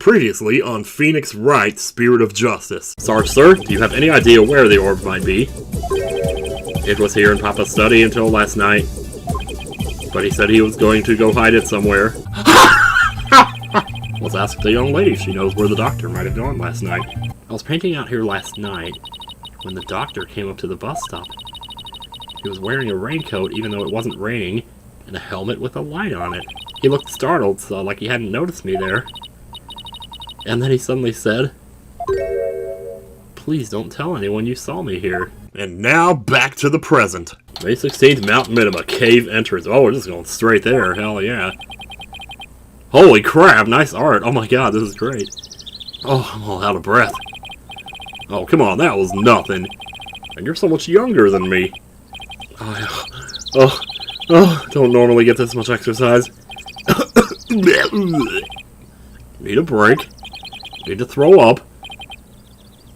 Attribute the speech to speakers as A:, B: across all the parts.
A: Previously on Phoenix Wright, Spirit of Justice. Sarge, sir, do you have any idea where the orb might be? It was here in Papa's study until last night. But he said he was going to go hide it somewhere. Let's ask the young lady if she knows where the doctor might have gone last night. I was painting out here last night when the doctor came up to the bus stop. He was wearing a raincoat even though it wasn't raining, and a helmet with a light on it. He looked startled, so like he hadn't noticed me there. And then he suddenly said, "Please don't tell anyone you saw me here." And now, back to the present. May 16th, Mount Minima, cave entrance. Oh, we're just going straight there, hell yeah. Holy crap, nice art. Oh my god, this is great. Oh, I'm all out of breath. Oh, come on, that was nothing. And you're so much younger than me. Don't normally get this much exercise. Need a break. Need to throw up.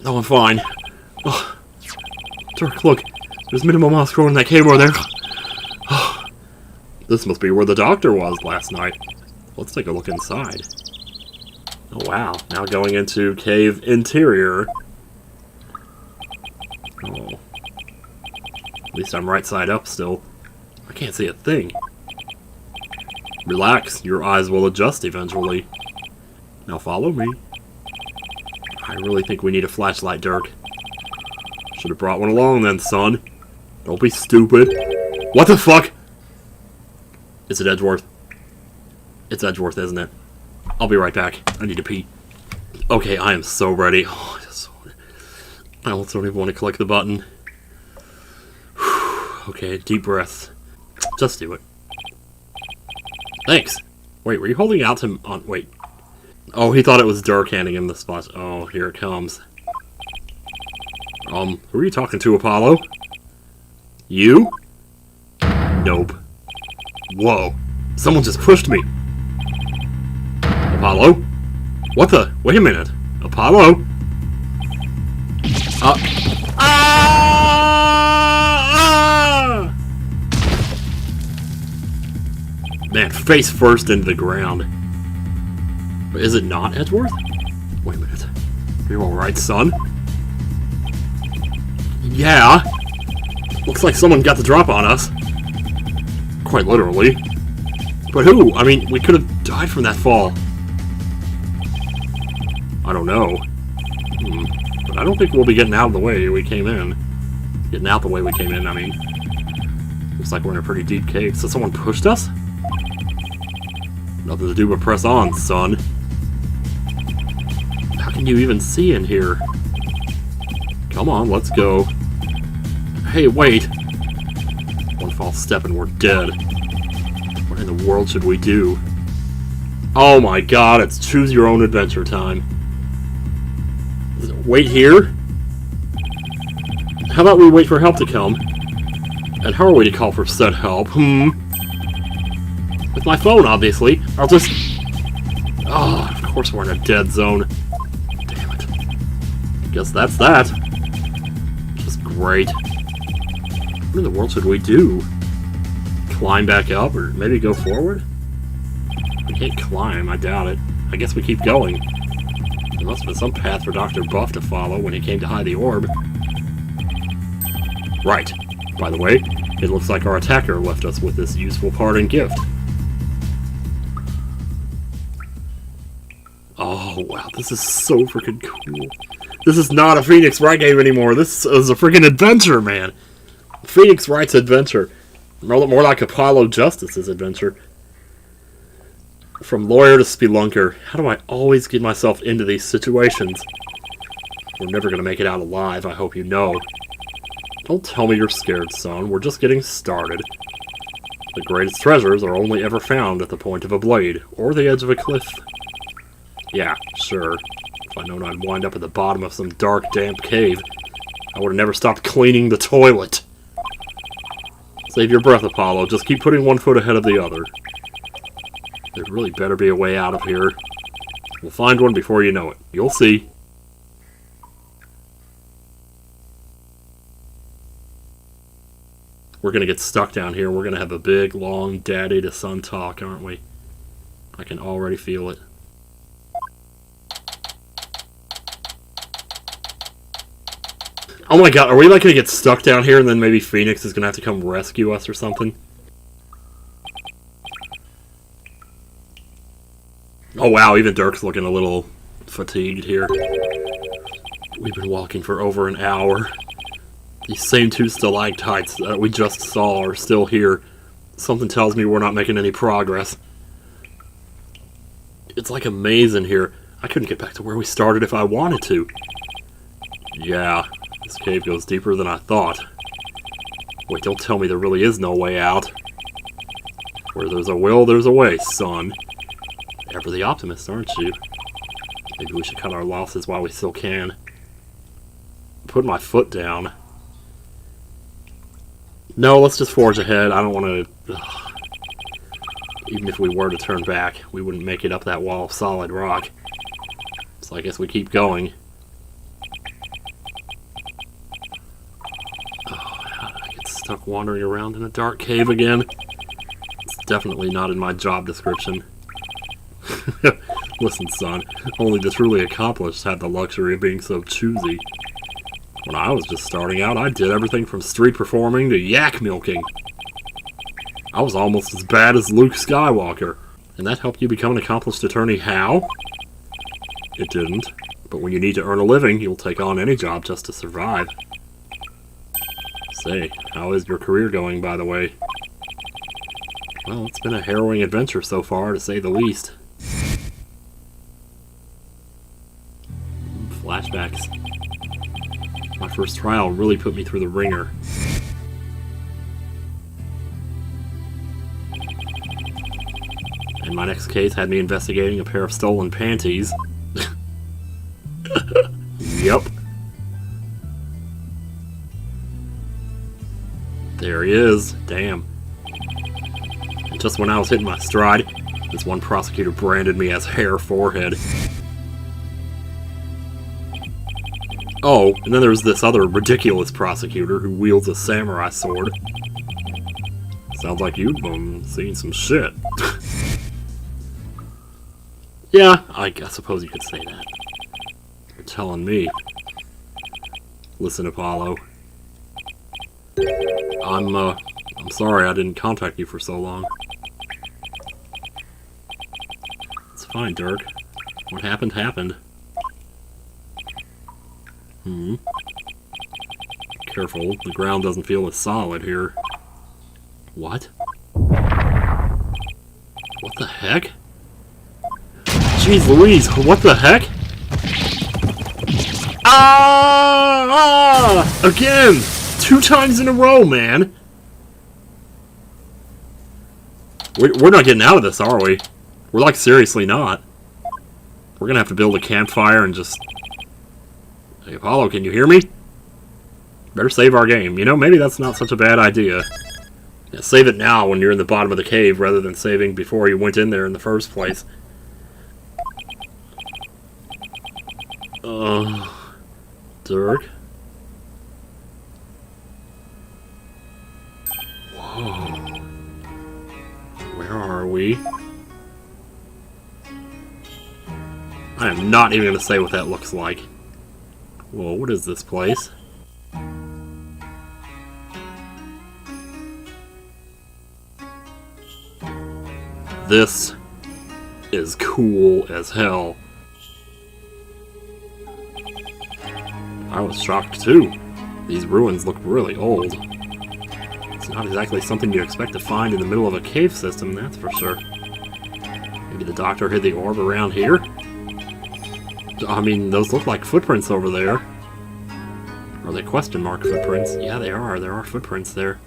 A: No, I'm fine. Oh, Dirk, look. There's minimum moss growing in that cave over there. Oh, this must be where the doctor was last night. Let's take a look inside. Oh, wow. Now going into cave interior. Oh. At least I'm right side up still. I can't see a thing. Relax. Your eyes will adjust eventually. Now follow me. I really think we need a flashlight, Dirk. Should have brought one along then, son. Don't be stupid. What the fuck? Is it Edgeworth? It's Edgeworth, isn't it? I'll be right back. I need to pee. Okay, I am so ready. Oh, I almost don't even want to click the button. Okay, deep breaths. Just do it. Thanks. Wait, were you holding out to... wait. Oh, he thought it was Dirk handing him the spot. Oh, here it comes. Who are you talking to, Apollo? You? Nope. Whoa. Someone just pushed me. Apollo? What the? Wait a minute. Apollo? Man, face first into the ground. But is it not Edgeworth? Wait a minute. You're alright, son? Yeah. Looks like someone got the drop on us. Quite literally. But who? I mean, we could have died from that fall. I don't know. But I don't think we'll be getting out of the way we came in. Getting out the way we came in, I mean. Looks like we're in a pretty deep cave. So someone pushed us? Nothing to do but press on, son. How can you even see in here? Come on, let's go. Hey, wait! One false step and we're dead. What in the world should we do? Oh my god, it's choose your own adventure time. Wait here? How about we wait for help to come? And how are we to call for said help? With my phone, obviously. I'll just... Oh, of course we're in a dead zone. Damn it. Guess that's that. Just great. What in the world should we do? Climb back up, or maybe go forward? We can't climb, I doubt it. I guess we keep going. There must have been some path for Dr. Buff to follow when he came to hide the orb. Right. By the way, it looks like our attacker left us with this useful parting gift. Oh, wow, this is so freaking cool. This is not a Phoenix Wright game anymore. This is a freaking adventure, man. Phoenix Wright's adventure. More like Apollo Justice's adventure. From lawyer to spelunker. How do I always get myself into these situations? We're never going to make it out alive, I hope you know. Don't tell me you're scared, son. We're just getting started. The greatest treasures are only ever found at the point of a blade, or the edge of a cliff. Yeah, sure. If I'd known I'd wind up at the bottom of some dark, damp cave, I would have never stopped cleaning the toilet. Save your breath, Apollo. Just keep putting one foot ahead of the other. There really better be a way out of here. We'll find one before you know it. You'll see. We're gonna get stuck down here. We're gonna have a big, long daddy to son talk, aren't we? I can already feel it. Oh my god, are we like gonna get stuck down here and then maybe Phoenix is gonna have to come rescue us or something? Oh wow, even Dirk's looking a little fatigued here. We've been walking for over an hour. These same two stalactites that we just saw are still here. Something tells me we're not making any progress. It's like a maze in here. I couldn't get back to where we started if I wanted to. Yeah, this cave goes deeper than I thought. Wait, don't tell me there really is no way out. Where there's a will, there's a way, son. Ever the optimist, aren't you? Maybe we should cut our losses while we still can. Put my foot down. No, let's just forge ahead. I don't want to... Even if we were to turn back, we wouldn't make it up that wall of solid rock. So I guess we keep going. Oh, how did I get stuck wandering around in a dark cave again? It's definitely not in my job description. Listen, son, only the truly accomplished had the luxury of being so choosy. When I was just starting out, I did everything from street performing to yak milking. I was almost as bad as Luke Skywalker. And that helped you become an accomplished attorney how? It didn't. But when you need to earn a living, you'll take on any job just to survive. Say, how is your career going, by the way? Well, it's been a harrowing adventure so far, to say the least. Flashbacks. My first trial really put me through the ringer. And my next case had me investigating a pair of stolen panties. Yep. There he is. Damn. And just when I was hitting my stride, this one prosecutor branded me as Hair Forehead. Oh, and then there's this other ridiculous prosecutor who wields a samurai sword. Sounds like you've been seeing some shit. Yeah, I suppose you could say that. You're telling me. Listen, Apollo. I'm sorry I didn't contact you for so long. It's fine, Dirk. What happened, happened. Careful, the ground doesn't feel as solid here. What? What the heck? Jeez Louise, what the heck? Ah! Again! 2 times in a row, man! We're not getting out of this, are we? We're like seriously not. We're gonna have to build a campfire and just... Hey, Apollo, can you hear me? Better save our game. You know, maybe that's not such a bad idea. Yeah, save it now when you're in the bottom of the cave rather than saving before you went in there in the first place. Dirk? Whoa. Where are we? I am not even going to say what that looks like. Whoa, what is this place? This is cool as hell. I was shocked too. These ruins look really old. It's not exactly something you expect to find in the middle of a cave system, that's for sure. Maybe the doctor hid the orb around here? I mean, those look like footprints over there. Are they question mark footprints? Yeah, they are. There are footprints there.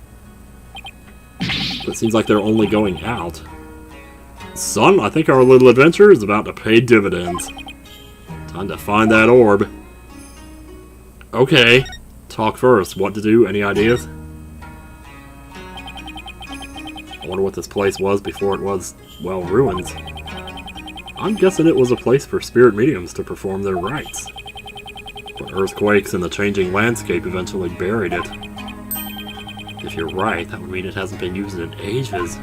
A: But it seems like they're only going out. Son, I think our little adventure is about to pay dividends. Time to find that orb. Okay. Talk first. What to do? Any ideas? I wonder what this place was before it was, well, ruins. I'm guessing it was a place for spirit mediums to perform their rites. But earthquakes and the changing landscape eventually buried it. If you're right, that would mean it hasn't been used in ages.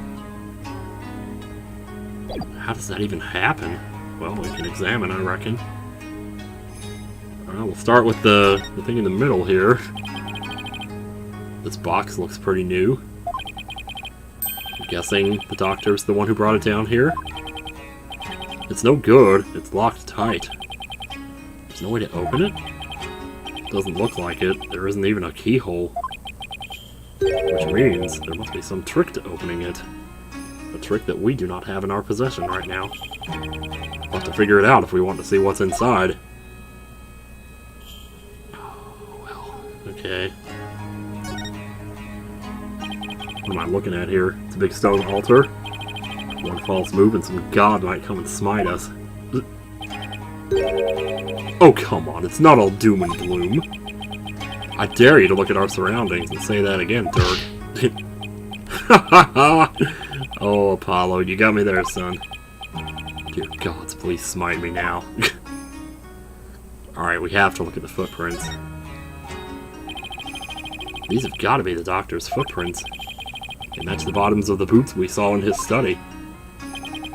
A: How does that even happen? Well, we can examine, I reckon. Well, we'll start with the thing in the middle here. This box looks pretty new. I'm guessing the doctor's the one who brought it down here. It's no good. It's locked tight. There's no way to open it? Doesn't look like it. There isn't even a keyhole. Which means there must be some trick to opening it. A trick that we do not have in our possession right now. We'll have to figure it out if we want to see what's inside. Oh, well, okay. What am I looking at here? It's a big stone altar. One false move and some god might come and smite us. Oh, come on, it's not all doom and gloom. I dare you to look at our surroundings and say that again, Dirk. Oh, Apollo, you got me there, son. Dear gods, please smite me now. Alright, we have to look at the footprints. These have got to be the doctor's footprints. They match the bottoms of the boots we saw in his study.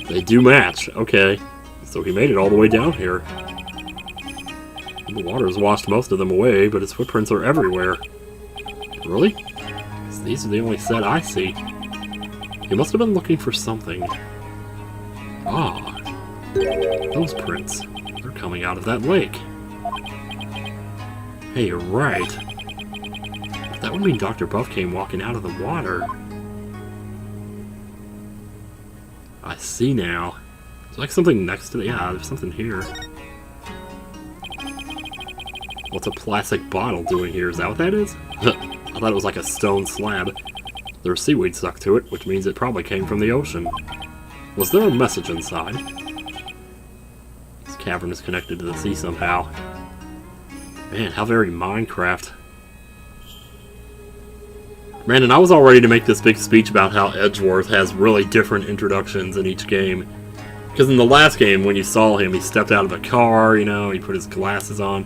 A: They do match, okay. So he made it all the way down here. The water's washed most of them away, but his footprints are everywhere. Really? These are the only set I see. He must have been looking for something. Ah, those prints. They're coming out of that lake. Hey, you're right. That would mean Dr. Buff came walking out of the water. I see now. There's like something next to the... Yeah, there's something here. What's a plastic bottle doing here? Is that what that is? I thought it was like a stone slab. There's seaweed stuck to it, which means it probably came from the ocean. Was there a message inside? This cavern is connected to the sea somehow. Man, how very Minecraft. Man, and I was all ready to make this big speech about how Edgeworth has really different introductions in each game. Because in the last game, when you saw him, he stepped out of a car, you know, he put his glasses on.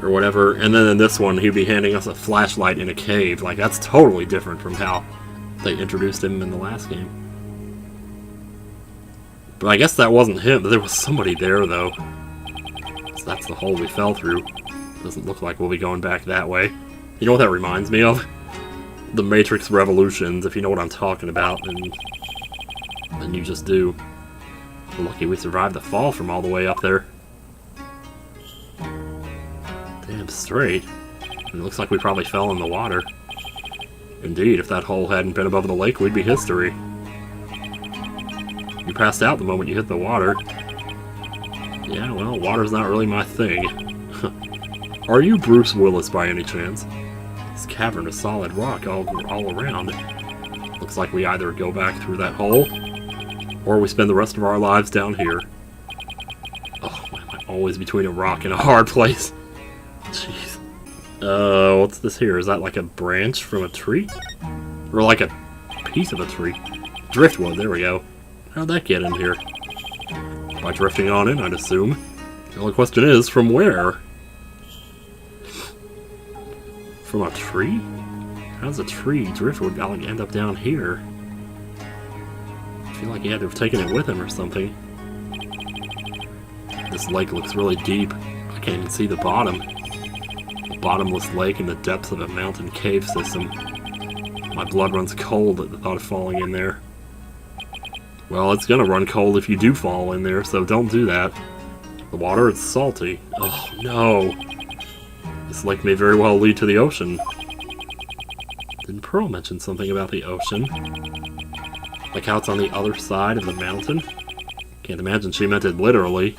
A: Or whatever, and then in this one, he'd be handing us a flashlight in a cave. Like, that's totally different from how they introduced him in the last game. But I guess that wasn't him. There was somebody there, though. So that's the hole we fell through. Doesn't look like we'll be going back that way. You know what that reminds me of? The Matrix Revolutions, if you know what I'm talking about, then you just do. We're lucky we survived the fall from all the way up there. Damn straight. It looks like we probably fell in the water. Indeed, if that hole hadn't been above the lake, we'd be history. You passed out the moment you hit the water. Yeah, well, water's not really my thing. Are you Bruce Willis by any chance? This cavern is solid rock all around. Looks like we either go back through that hole, or we spend the rest of our lives down here. Oh, why am I always between a rock and a hard place? Jeez. What's this here? Is that like a branch from a tree? Or like a piece of a tree? Driftwood, there we go. How'd that get in here? By drifting on in, I'd assume. The only question is, from where? From a tree? How does a tree, driftwood, end up down here? I feel like he had to have taken it with him or something. This lake looks really deep. I can't even see the bottom. A bottomless lake in the depths of a mountain cave system. My blood runs cold at the thought of falling in there. Well, it's gonna run cold if you do fall in there, so don't do that. The water is salty. Oh, no. This lake may very well lead to the ocean. Didn't Pearl mention something about the ocean? Like how it's on the other side of the mountain? Can't imagine she meant it literally.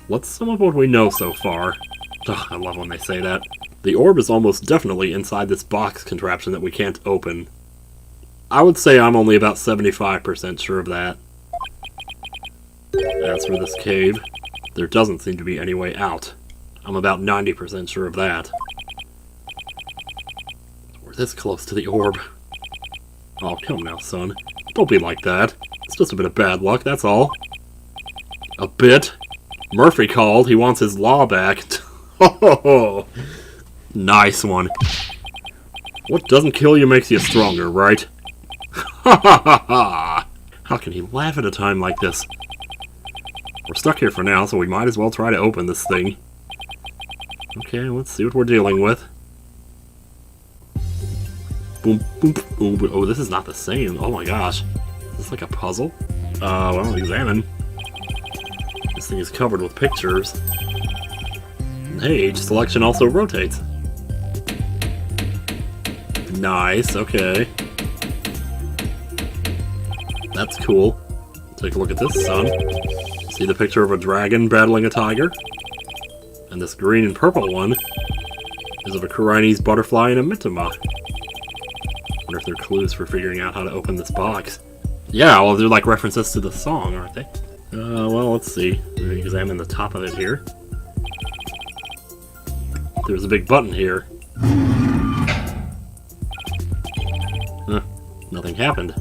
A: What's some of what we know so far? Ugh, I love when they say that. The orb is almost definitely inside this box contraption that we can't open. I would say I'm only about 75% sure of that. As for this cave, there doesn't seem to be any way out. I'm about 90% sure of that. We're this close to the orb. Oh, come now, son. Don't be like that. It's just a bit of bad luck, that's all. A bit? Murphy called. He wants his law back. Oh, nice one. What doesn't kill you makes you stronger, right? Ha ha ha ha! How can he laugh at a time like this? We're stuck here for now, so we might as well try to open this thing. Okay, let's see what we're dealing with. Boom, boom, boom. Oh, this is not the same. Oh my gosh. Is this like a puzzle? Well, examine. This thing is covered with pictures. And hey, age selection also rotates. Nice, okay. That's cool. Take a look at this, son. See the picture of a dragon battling a tiger? And this green and purple one is of a Chinese butterfly and a Mitama. Wonder if they're clues for figuring out how to open this box. Yeah, well, they're like references to the song, aren't they? Well, let's see. Let me examine the top of it here. There's a big button here. Nothing happened.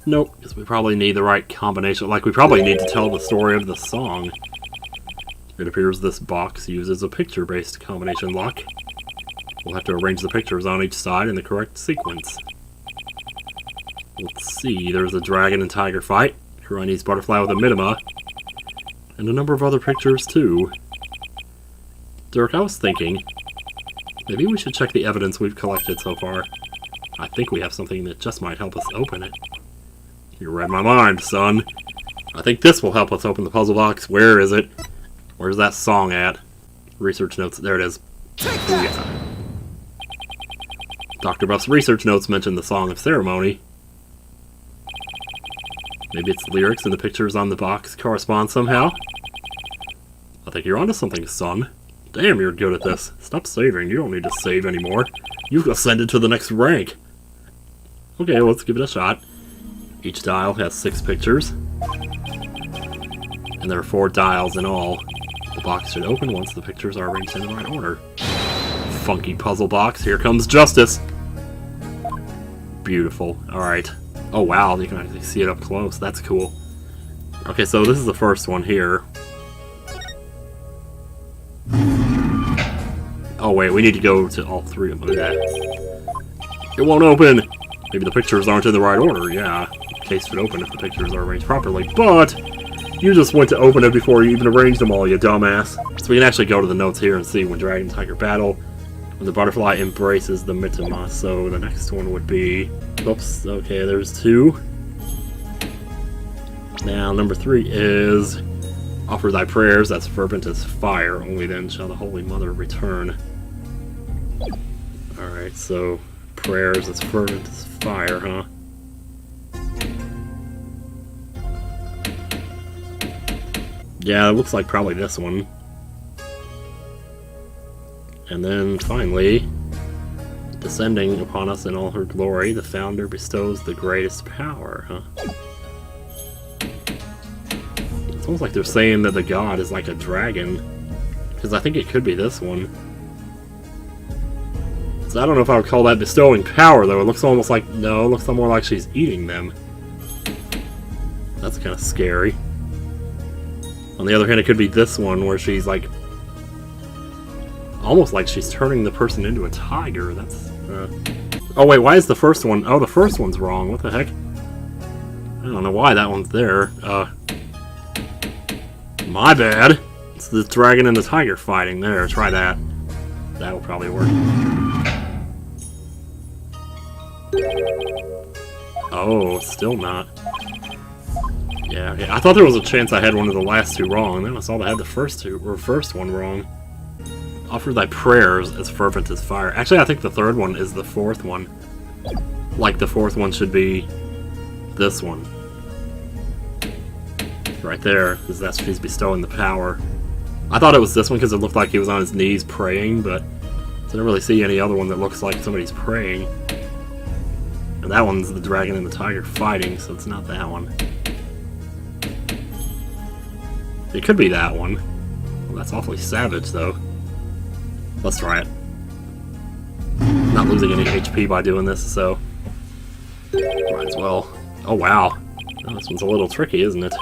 A: Nope, because we probably need the right combination. Like, we probably need to tell the story of the song. It appears this box uses a picture-based combination lock. We'll have to arrange the pictures on each side in the correct sequence. Let's see, there's a dragon and tiger fight, Chinese butterfly with a Mitama, and a number of other pictures too. Dirk, I was thinking, maybe we should check the evidence we've collected so far. I think we have something that just might help us open it. You read my mind, son. I think this will help us open the puzzle box. Where is it? Where's that song at? Research notes. There it is. Oh, yeah. Dr. Buff's research notes mention the Song of Ceremony. Maybe its lyrics and the pictures on the box correspond somehow? I think you're onto something, son. Damn, you're good at this. Stop saving. You don't need to save anymore. You've ascended to the next rank. Okay, let's give it a shot. Each dial has 6 pictures. And there are 4 dials in all. The box should open once the pictures are arranged in the right order. Funky puzzle box. Here comes justice. Beautiful. Alright. Oh wow, you can actually see it up close. That's cool. Okay, so this is the first one here. Oh wait, we need to go to all 3 of them. It won't open! Maybe the pictures aren't in the right order. Yeah, the case should open if the pictures are arranged properly. But you just went to open it before you even arranged them all, you dumbass. So we can actually go to the notes here and see when dragon and tiger battle, when the butterfly embraces the Mitama. So the next one would be... Oops, okay, there's 2. Now, number 3 is... Offer thy prayers as fervent as fire, only then shall the Holy Mother return. Alright, so... Prayers as fervent as fire, huh? Yeah, it looks like probably this one. And then, finally, descending upon us in all her glory, the Founder bestows the greatest power, huh? It's almost like they're saying that the god is like a dragon. Because I think it could be this one. So I don't know if I would call that bestowing power, though. It looks almost like... No, it looks more like she's eating them. That's kind of scary. On the other hand, it could be this one, where she's like... Almost like she's turning the person into a tiger. That's... Oh wait, why is the first one... Oh, the first one's wrong. What the heck? I don't know why that one's there. My bad. It's the dragon and the tiger fighting there. Try that. That will probably work. Oh, still not. Yeah, okay. I thought there was a chance I had one of the last 2 wrong, and then I saw that I had the first one wrong. Offer thy prayers as fervent as fire. Actually, I think the 3rd one is the 4th one. Like the 4th one should be this one. Right there, because that's she's bestowing the power. I thought it was this one because it looked like he was on his knees praying, but I didn't really see any other one that looks like somebody's praying. And that one's the dragon and the tiger fighting, so it's not that one. It could be that one. Well, that's awfully savage, though. Let's try it. Not losing any HP by doing this, so... Might as well. Oh, wow. Oh, this one's a little tricky, isn't it?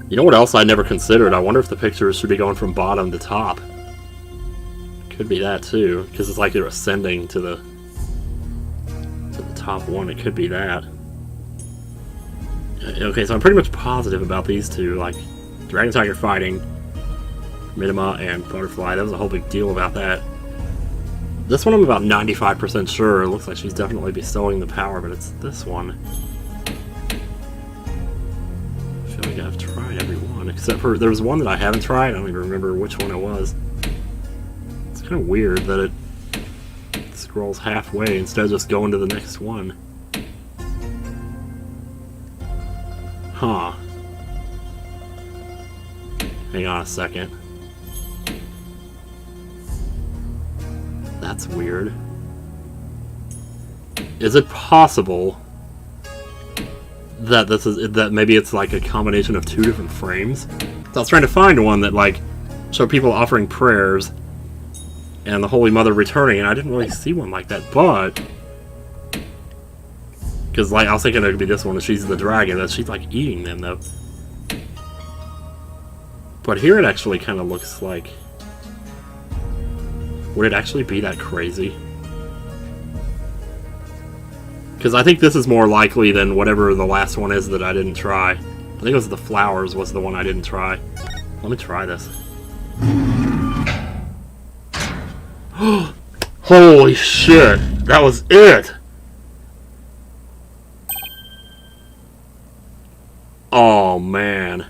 A: You know what else I never considered? I wonder if the pictures should be going from bottom to top. Could be that, too. Because it's like they're ascending to the top one. It could be that. Okay, so I'm pretty much positive about these two, like Dragon Tiger fighting, Minima and Butterfly. That was a whole big deal about that. This one I'm about 95% sure. It looks like she's definitely bestowing the power, but it's this one. I feel like I've tried every one, except for there was one that I haven't tried. I don't even remember which one it was. It's kind of weird that it scrolls halfway instead of just going to the next one. Huh. Hang on a second. That's weird. Is it possible that that maybe it's like a combination of two different frames? So I was trying to find one that like showed people offering prayers and the Holy Mother returning, and I didn't really see one like that, but because like I was thinking it would be this one, and she's the dragon, that she's like eating them though. But here it actually kind of looks like, would it actually be that crazy? Because I think this is more likely than whatever the last one is that I didn't try. I think it was the flowers was the one I didn't try. Let me try this. Holy shit! That was it! Oh, man.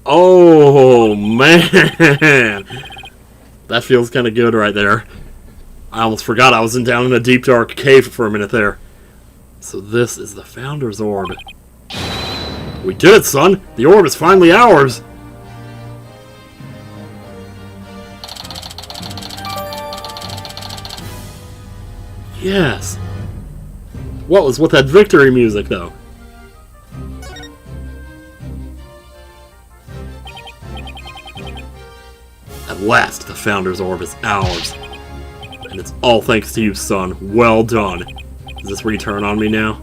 A: Oh, man! That feels kind of good right there. I almost forgot I was down in a deep dark cave for a minute there. So this is the Founder's Orb. We did it, son! The orb is finally ours! Yes! What was with that victory music, though? At last, the Founder's Orb is ours. And it's all thanks to you, son. Well done. Is this where you turn on me now?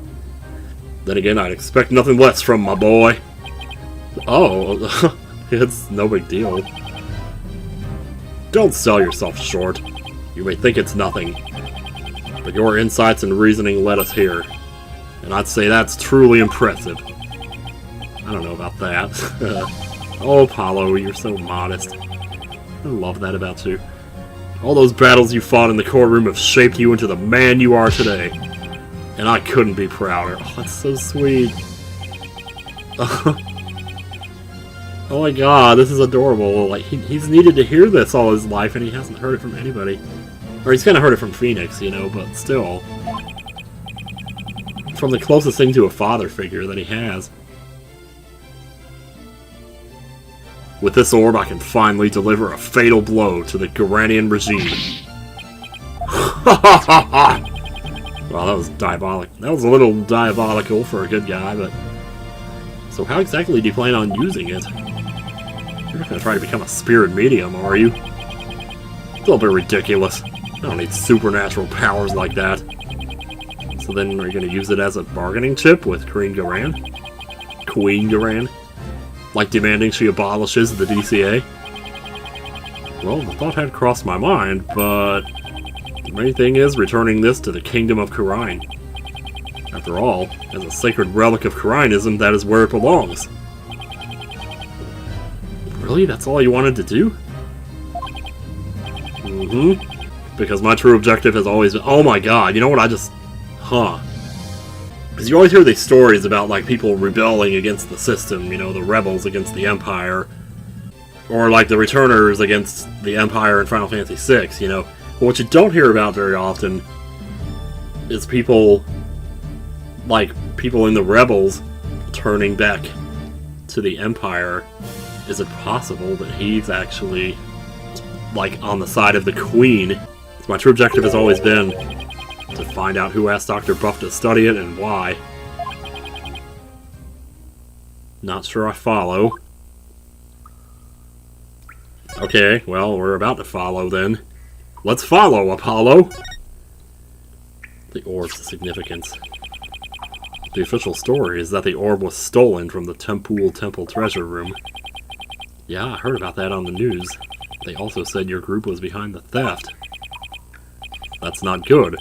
A: Then again, I'd expect nothing less from my boy. Oh, it's no big deal. Don't sell yourself short. You may think it's nothing, but your insights and reasoning led us here. And I'd say that's truly impressive. I don't know about that. Oh, Apollo, you're so modest. I love that about you. All those battles you fought in the courtroom have shaped you into the man you are today. And I couldn't be prouder. Oh, that's so sweet. Oh my god, this is adorable. Like, he's needed to hear this all his life, and he hasn't heard it from anybody. Or he's kind of heard it from Phoenix, you know, but still. From the closest thing to a father figure that he has. With this orb, I can finally deliver a fatal blow to the Garanian regime. Well, that was diabolic. That was a little diabolical for a good guy, but... So how exactly do you plan on using it? You're not going to try to become a spirit medium, are you? It's a little bit ridiculous. I don't need supernatural powers like that. So then, are you going to use it as a bargaining chip with Queen Garan? Queen Garan? Like demanding she abolishes the DCA? Well, the thought had crossed my mind, but the main thing is returning this to the Kingdom of Khura'in. After all, as a sacred relic of Khura'inism, that is where it belongs. Really? That's all you wanted to do? Mm-hmm. Because my true objective has always been... Oh my god, you know what I just... Huh. Because you always hear these stories about, like, people rebelling against the system, you know, the rebels against the Empire. Or, like, the returners against the Empire in Final Fantasy VI, you know. But what you don't hear about very often is people, like, people in the rebels turning back to the Empire. Is it possible that he's actually, like, on the side of the Queen? So my true objective has always been to find out who asked Dr. Buff to study it and why. Not sure I follow. Okay, well, we're about to follow then. Let's follow, Apollo! The orb's significance. The official story is that the orb was stolen from the Temple treasure room. Yeah, I heard about that on the news. They also said your group was behind the theft. That's not good.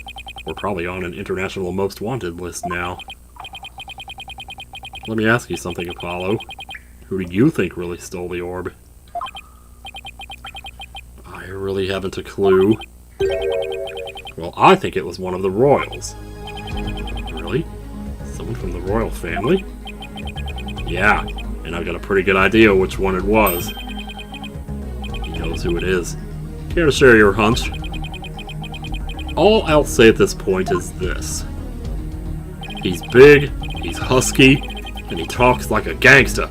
A: We're probably on an international most wanted list now. Let me ask you something, Apollo. Who do you think really stole the orb? I really haven't a clue. Well, I think it was one of the royals. Really? Someone from the royal family? Yeah, and I've got a pretty good idea which one it was. He knows who it is. Care to share your hunch? All I'll say at this point is this. He's big, he's husky, and he talks like a gangsta.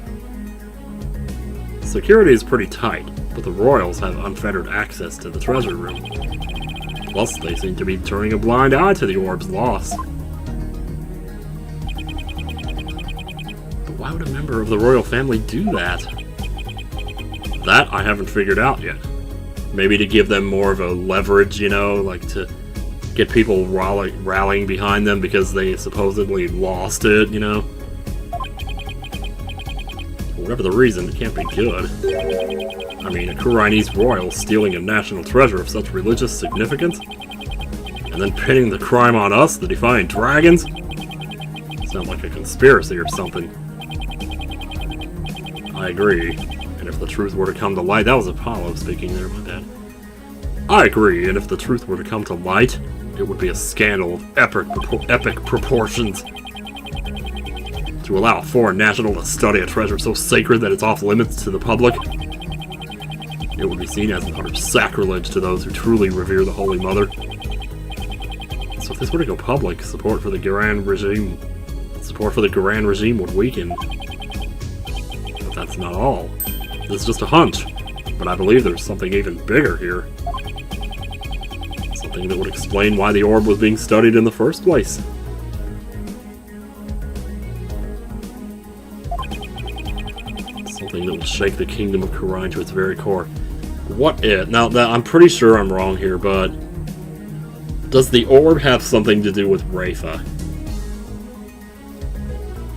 A: Security is pretty tight, but the royals have unfettered access to the treasure room. Plus, they seem to be turning a blind eye to the orb's loss. But why would a member of the royal family do that? That I haven't figured out yet. Maybe to give them more of a leverage, you know, like to get people rallying behind them because they supposedly lost it, you know? Whatever the reason, it can't be good. I mean, a Kuranese royal stealing a national treasure of such religious significance? And then pinning the crime on us, the Defiant Dragons? Sounds like a conspiracy or something. I agree. And if the truth were to come to light... That was Apollo speaking there, my bad. I agree, and if the truth were to come to light, it would be a scandal of epic proportions. To allow a foreign national to study a treasure so sacred that it's off limits to the public, it would be seen as an utter sacrilege to those who truly revere the Holy Mother. So if this were to go public, support for the Grand regime would weaken. But that's not all. This is just a hunch, but I believe there's something even bigger here. Something that would explain why the orb was being studied in the first place. Something that will shake the kingdom of Kurine to its very core. What if... Now, I'm pretty sure I'm wrong here, but... Does the orb have something to do with Rafa?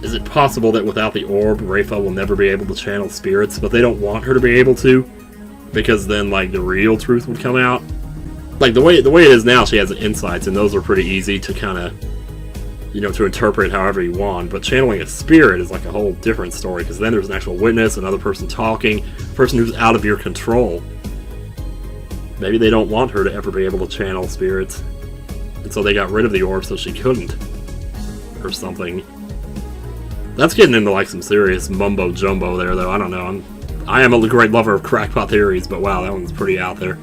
A: Is it possible that without the orb, Rafa will never be able to channel spirits, but they don't want her to be able to? Because then, like, the real truth would come out? Like, the way it is now, she has insights, and those are pretty easy to kind of... You know, to interpret however you want, but channeling a spirit is like a whole different story, because then there's an actual witness, another person talking, a person who's out of your control. Maybe they don't want her to ever be able to channel spirits, and so they got rid of the orb so she couldn't. Or something. That's getting into like some serious mumbo-jumbo there, though. I don't know. I am a great lover of crackpot theories, but wow, that one's pretty out there.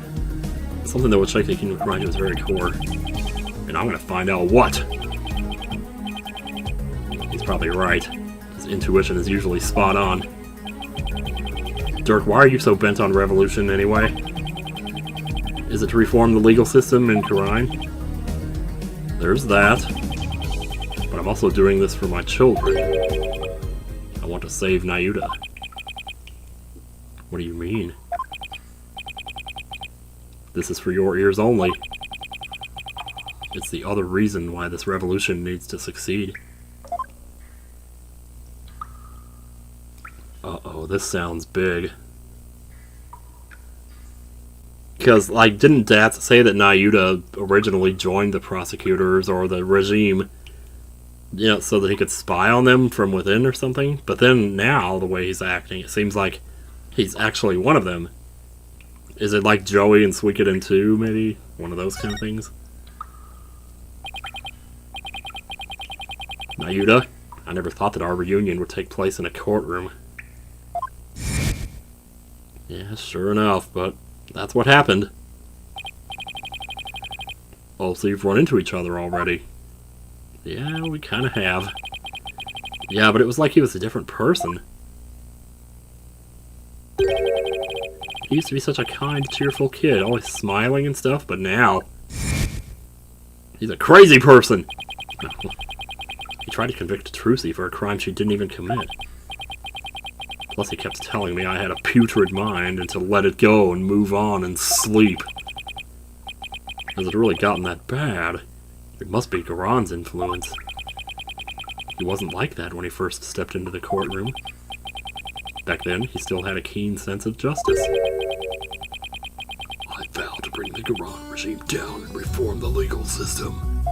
A: Something that would shake the kingdom of Wright to its very core. And I'm gonna find out what. He's probably right. His intuition is usually spot on. Dirk, why are you so bent on revolution anyway? Is it to reform the legal system in Kurine? There's that. But I'm also doing this for my children. I want to save Nayuta. What do you mean? This is for your ears only. It's the other reason why this revolution needs to succeed. Uh-oh, this sounds big. Because, like, didn't Dad say that Nayuta originally joined the prosecutors or the regime, you know, so that he could spy on them from within or something? But then now, the way he's acting, it seems like he's actually one of them. Is it like Joey and Suikoden 2, maybe? One of those kind of things? Nayuta, I never thought that our reunion would take place in a courtroom. Yeah, sure enough, but that's what happened. Oh, so you've run into each other already. Yeah, we kind of have. Yeah, but it was like he was a different person. He used to be such a kind, cheerful kid, always smiling and stuff, but now... he's a crazy person! He tried to convict Trucy for a crime she didn't even commit. Plus he kept telling me I had a putrid mind and to let it go and move on and sleep. Has it really gotten that bad? It must be Garon's influence. He wasn't like that when he first stepped into the courtroom. Back then, he still had a keen sense of justice. I vow to bring the Garon regime down and reform the legal system.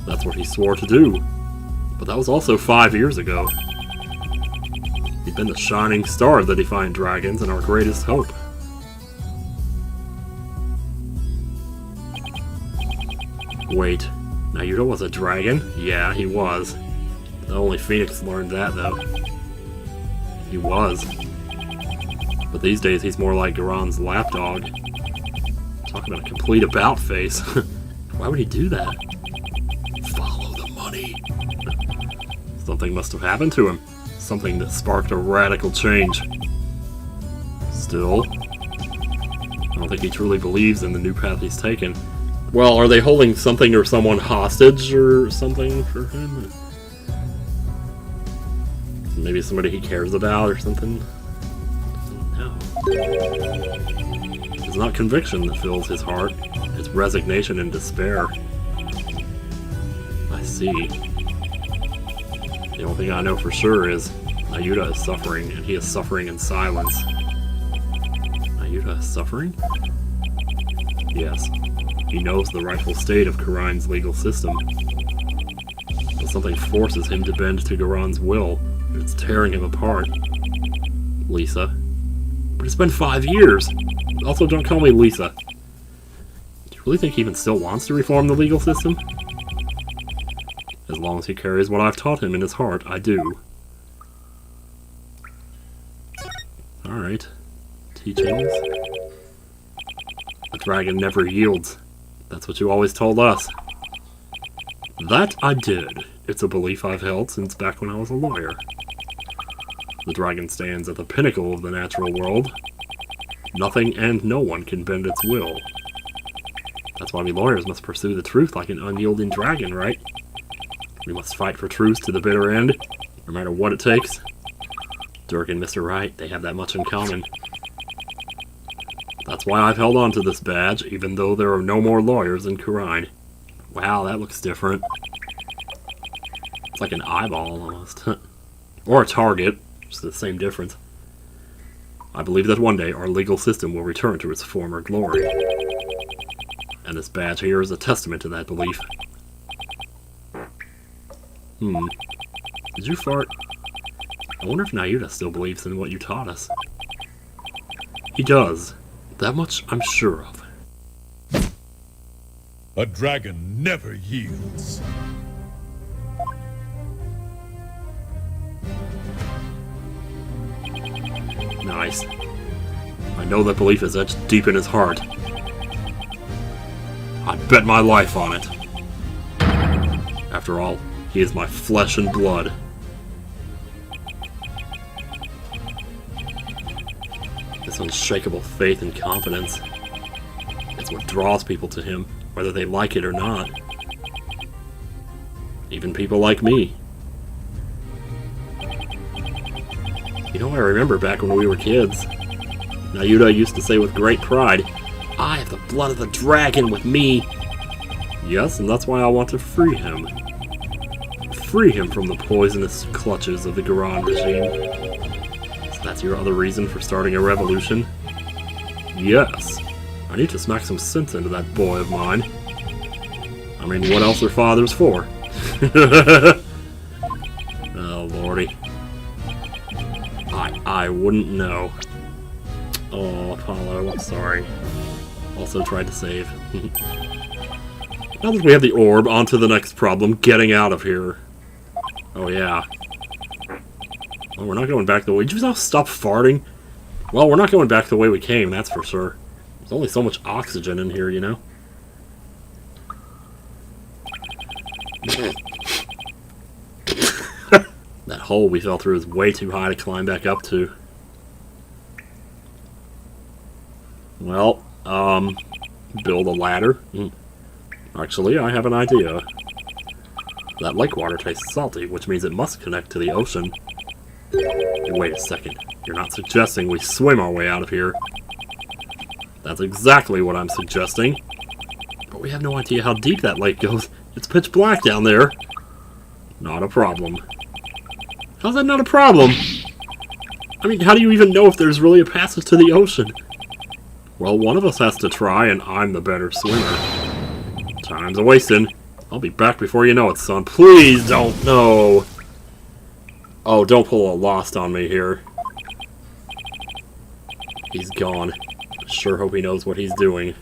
A: That's what he swore to do. But that was also 5 years ago. He'd been the shining star of the Defiant Dragons and our greatest hope. Wait, Naruto was a dragon? Yeah, he was. Only Phoenix learned that, though. He was. But these days, he's more like Garon's lapdog. Talk about a complete about-face. Why would he do that? Follow the money. Something must have happened to him. Something that sparked a radical change. Still, I don't think he truly believes in the new path he's taken. Well, are they holding something or someone hostage or something for him? Maybe somebody he cares about or something? No. It's not conviction that fills his heart. It's resignation and despair. I see. The only thing I know for sure is Naruto is suffering, and he is suffering in silence. Naruto is suffering? Yes. He knows the rightful state of Karine's legal system. But something forces him to bend to Garon's will. It's tearing him apart. Lisa. But it's been 5 years! Also, don't call me Lisa. Do you really think he even still wants to reform the legal system? As long as he carries what I've taught him in his heart, I do. Alright. Teachings. A dragon never yields. That's what you always told us. That I did. It's a belief I've held since back when I was a lawyer. The dragon stands at the pinnacle of the natural world. Nothing and no one can bend its will. That's why we lawyers must pursue the truth like an unyielding dragon, right? We must fight for truth to the bitter end, no matter what it takes. Dirk and Mr. Wright, they have that much in common. That's why I've held on to this badge, even though there are no more lawyers in Kurine. Wow, that looks different. It's like an eyeball, almost. Or a target, just the same difference. I believe that one day our legal system will return to its former glory. And this badge here is a testament to that belief. Did you fart? I wonder if Naruto still believes in what you taught us. He does. That much I'm sure of.
B: A dragon never yields.
A: Nice. I know that belief is etched deep in his heart. I'd bet my life on it. After all, he is my flesh and blood. This unshakable faith and confidence. It's what draws people to him, whether they like it or not. Even people like me. You know, I remember back when we were kids, Naruto used to say with great pride, "I have the blood of the dragon with me." Yes, and that's why I want to free him. Free him from the poisonous clutches of the Garon regime. So that's your other reason for starting a revolution? Yes. I need to smack some sense into that boy of mine. I mean, what else are fathers for? Oh, lordy. I wouldn't know. Oh, Apollo, I'm sorry. Also tried to save. Now that we have the orb, on to the next problem, getting out of here. Oh, yeah. Well, we're not going back the way... Did you all stop farting? Well, we're not going back the way we came, that's for sure. There's only so much oxygen in here, you know? That hole we fell through is way too high to climb back up to. Well, build a ladder. Actually, I have an idea. That lake water tastes salty, which means it must connect to the ocean. Hey, wait a second. You're not suggesting we swim our way out of here. That's exactly what I'm suggesting. But we have no idea how deep that lake goes. It's pitch black down there. Not a problem. How's that not a problem? I mean, how do you even know if there's really a passage to the ocean? Well, one of us has to try, and I'm the better swimmer. Time's a-wasting. I'll be back before you know it, son. Please don't. No. Oh, don't pull a Lost on me here. He's gone. Sure hope he knows what he's doing.